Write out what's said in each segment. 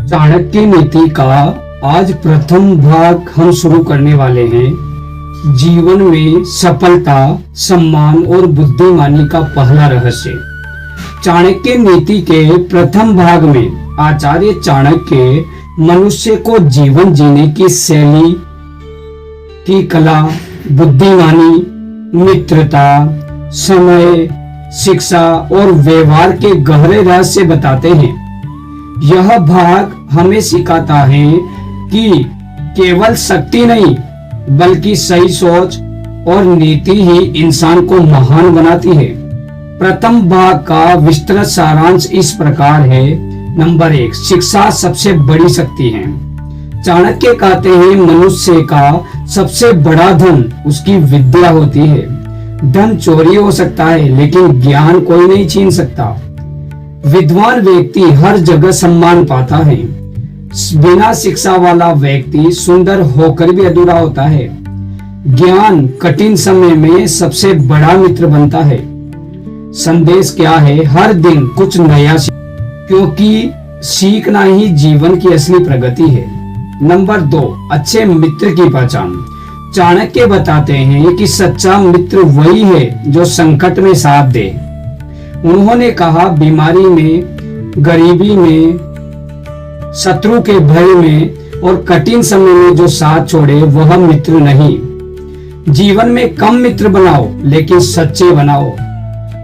चाणक्य नीति का आज प्रथम भाग हम शुरू करने वाले हैं। जीवन में सफलता, सम्मान और बुद्धिमानी का पहला रहस्य। चाणक्य नीति के प्रथम भाग में आचार्य चाणक्य मनुष्य को जीवन जीने की शैली की कला, बुद्धिमानी, मित्रता, समय, शिक्षा और व्यवहार के गहरे रहस्य बताते हैं। यह भाग हमें सिखाता है कि केवल शक्ति नहीं बल्कि सही सोच और नीति ही इंसान को महान बनाती है। प्रथम भाग का विस्तृत सारांश इस प्रकार है। नंबर 1, शिक्षा सबसे बड़ी शक्ति है। चाणक्य कहते हैं मनुष्य का सबसे बड़ा धन उसकी विद्या होती है। धन चोरी हो सकता है लेकिन ज्ञान कोई नहीं छीन सकता। विद्वान व्यक्ति हर जगह सम्मान पाता है। बिना शिक्षा वाला व्यक्ति सुंदर होकर भी अधूरा होता है। ज्ञान कठिन समय में सबसे बड़ा मित्र बनता है। संदेश क्या है? हर दिन कुछ नया क्योंकि सीखना ही जीवन की असली प्रगति है। नंबर 2, अच्छे मित्र की पहचान। चाणक्य बताते हैं कि सच्चा मित्र वही है जो संकट में साथ दे। उन्होंने कहा, बीमारी में, गरीबी में, शत्रु के भय में और कठिन समय में जो साथ छोड़े वह मित्र नहीं। जीवन में कम मित्र बनाओ लेकिन सच्चे बनाओ।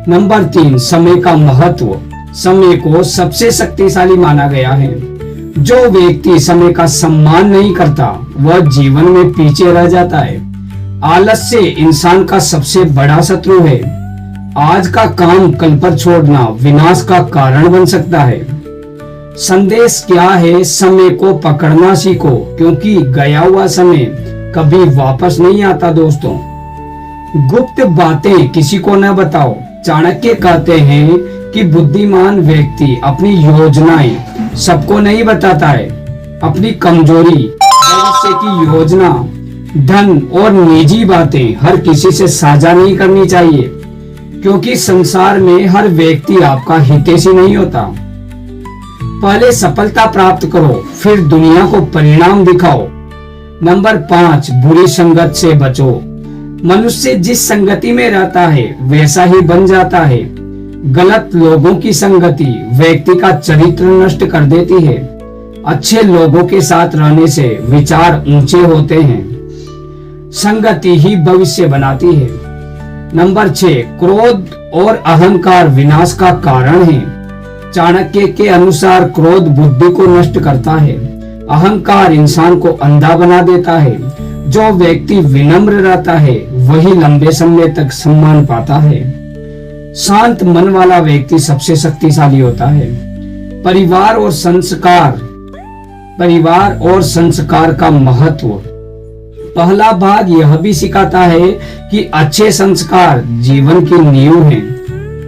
नंबर 3, समय का महत्व। समय को सबसे शक्तिशाली माना गया है। जो व्यक्ति समय का सम्मान नहीं करता वह जीवन में पीछे रह जाता है। आलस्य इंसान का सबसे बड़ा शत्रु है। आज का काम कल पर छोड़ना विनाश का कारण बन सकता है। संदेश क्या है? समय को पकड़ना सीखो क्योंकि गया हुआ समय कभी वापस नहीं आता। दोस्तों, गुप्त बातें किसी को न बताओ। चाणक्य कहते हैं कि बुद्धिमान व्यक्ति अपनी योजनाएं सबको नहीं बताता है। अपनी कमजोरी, भविष्य की योजना, धन और निजी बातें हर किसी से साझा नहीं करनी चाहिए क्योंकि संसार में हर व्यक्ति आपका हितैषी नहीं होता। पहले सफलता प्राप्त करो फिर दुनिया को परिणाम दिखाओ। नंबर 5, बुरी संगत से बचो। मनुष्य जिस संगति में रहता है वैसा ही बन जाता है। गलत लोगों की संगति व्यक्ति का चरित्र नष्ट कर देती है। अच्छे लोगों के साथ रहने से विचार ऊंचे होते हैं। संगति ही भविष्य बनाती है। नंबर 6, क्रोध और अहंकार विनाश का कारण है। चाणक्य के अनुसार क्रोध बुद्धि को नष्ट करता है। अहंकार इंसान को अंधा बना देता है। जो व्यक्ति विनम्र रहता है वही लंबे समय तक सम्मान पाता है। शांत मन वाला व्यक्ति सबसे शक्तिशाली होता है। परिवार और संस्कार का महत्व। पहला भाग यह भी सिखाता है कि अच्छे संस्कार जीवन की नींव है।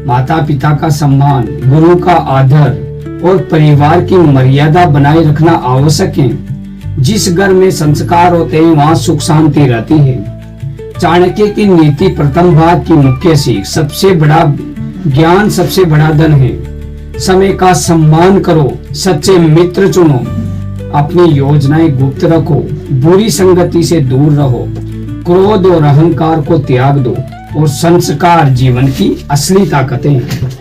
माता पिता का सम्मान, गुरु का आदर और परिवार की मर्यादा बनाए रखना आवश्यक है। जिस घर में संस्कार होते हैं वहां सुख शांति रहती है। चाणक्य की नीति प्रथम भाग की मुख्य सीख। सबसे बड़ा ज्ञान सबसे बड़ा धन है। समय का सम्मान करो, सच्चे मित्र चुनो, अपनी योजनाएं गुप्त रखो, बुरी संगति से दूर रहो, क्रोध और अहंकार को त्याग दो और संस्कार जीवन की असली ताकतें हैं।